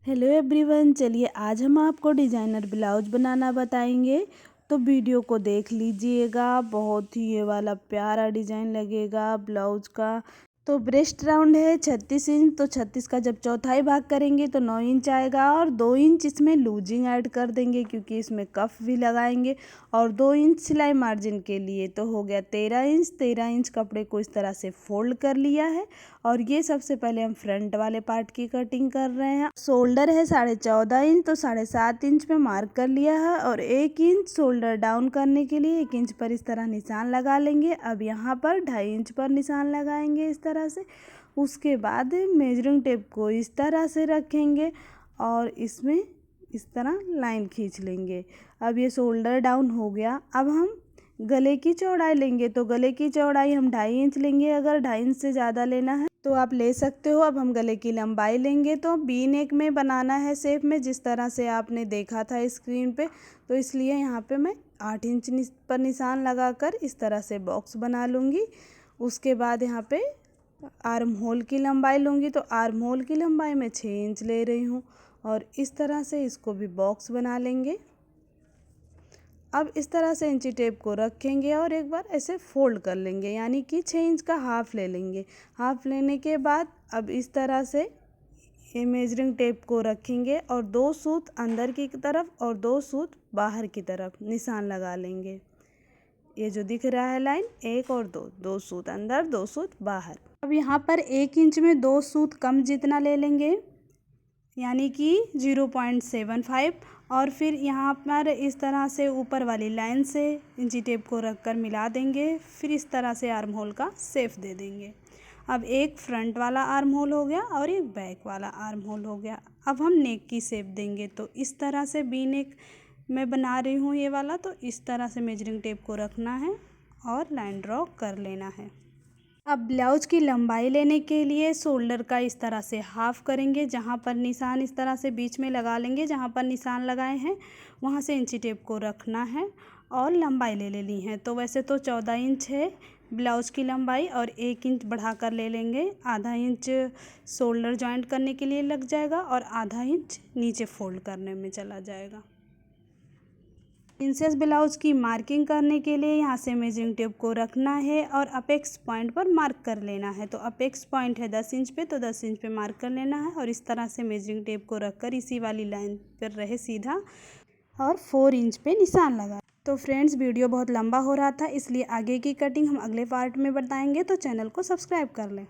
Hello everyone, चलिए आज हम आपको डिज़ाइनर ब्लाउज बनाना बताएंगे। तो वीडियो को देख लीजिएगा, बहुत ही ये वाला प्यारा डिज़ाइन लगेगा ब्लाउज का। तो ब्रेस्ट राउंड है 36 इंच, तो 36 का जब चौथाई भाग करेंगे तो 9 इंच आएगा और 2 इंच इसमें लूजिंग ऐड कर देंगे क्योंकि इसमें कफ भी लगाएंगे और 2 इंच सिलाई मार्जिन के लिए। तो हो गया 13 इंच। 13 इंच कपड़े को इस तरह से फोल्ड कर लिया है और ये सबसे पहले हम फ्रंट वाले पार्ट की कटिंग कर रहे हैं। शोल्डर है 14.5 इंच, तो 7.5 इंच पे मार्क कर लिया है और 1 इंच शोल्डर डाउन करने के लिए 1 इंच पर इस तरह निशान लगा लेंगे। अब यहाँ पर 2.5 इंच पर निशान लगाएंगे इस तरह से। उसके बाद मेजरिंग टेप को इस तरह से रखेंगे और इसमें इस तरह लाइन खींच लेंगे। अब ये शोल्डर डाउन हो गया। अब हम गले की चौड़ाई लेंगे, तो गले की चौड़ाई हम 2.5 इंच लेंगे। अगर 2.5 इंच से ज़्यादा लेना है तो आप ले सकते हो। अब हम गले की लंबाई लेंगे, तो वी नेक में बनाना है शेप में, जिस तरह से आपने देखा था स्क्रीन पे। तो इसलिए यहाँ पे मैं 8 इंच पर निशान लगाकर इस तरह से बॉक्स बना लूँगी। उसके बाद यहाँ पे आर्म होल की लंबाई लूँगी, तो आर्म होल की लंबाई मैं 6 इंच ले रही हूँ और इस तरह से इसको भी बॉक्स बना लेंगे। अब इस तरह से इंची टेप को रखेंगे और एक बार ऐसे फोल्ड कर लेंगे, यानी कि 6 इंच का हाफ ले लेंगे। हाफ लेने के बाद अब इस तरह से ये मेजरिंग टेप को रखेंगे और 2 सूत अंदर की तरफ और 2 सूत बाहर की तरफ निशान लगा लेंगे। ये जो दिख रहा है लाइन, 1 और 2, 2 सूत अंदर 2 सूत बाहर। अब यहाँ पर 1 इंच में 2 सूत कम जितना ले लेंगे, यानी कि 0.75 और फिर यहाँ पर इस तरह से ऊपर वाली लाइन से इंची टेप को रखकर मिला देंगे। फिर इस तरह से आर्म होल का शेप दे देंगे। अब एक फ्रंट वाला आर्म होल हो गया और एक बैक वाला आर्म होल हो गया। अब हम नेक की शेप देंगे, तो इस तरह से वी नेक मैं बना रही हूँ ये वाला। तो इस तरह से मेजरिंग टेप को रखना है और लाइन ड्रॉ कर लेना है। अब ब्लाउज की लंबाई लेने के लिए शोल्डर का इस तरह से हाफ करेंगे, जहाँ पर निशान इस तरह से बीच में लगा लेंगे। जहाँ पर निशान लगाए हैं वहाँ से इंची टेप को रखना है और लंबाई ले लेनी है। तो वैसे तो 14 इंच है ब्लाउज की लंबाई और 1 इंच बढ़ा कर ले लेंगे। आधा इंच शोल्डर जॉइंट करने के लिए लग जाएगा और आधा इंच नीचे फोल्ड करने में चला जाएगा। प्रिंसेस ब्लाउज की मार्किंग करने के लिए यहाँ से मेजरिंग टेप को रखना है और अपेक्स पॉइंट पर मार्क कर लेना है। तो अपेक्स पॉइंट है 10 इंच पे, तो 10 इंच पे मार्क कर लेना है और इस तरह से मेजरिंग टेप को रखकर इसी वाली लाइन पर रहे सीधा और 4 इंच पे निशान लगा। तो फ्रेंड्स, वीडियो बहुत लंबा हो रहा था, इसलिए आगे की कटिंग हम अगले पार्ट में बताएंगे, तो चैनल को सब्सक्राइब कर लें।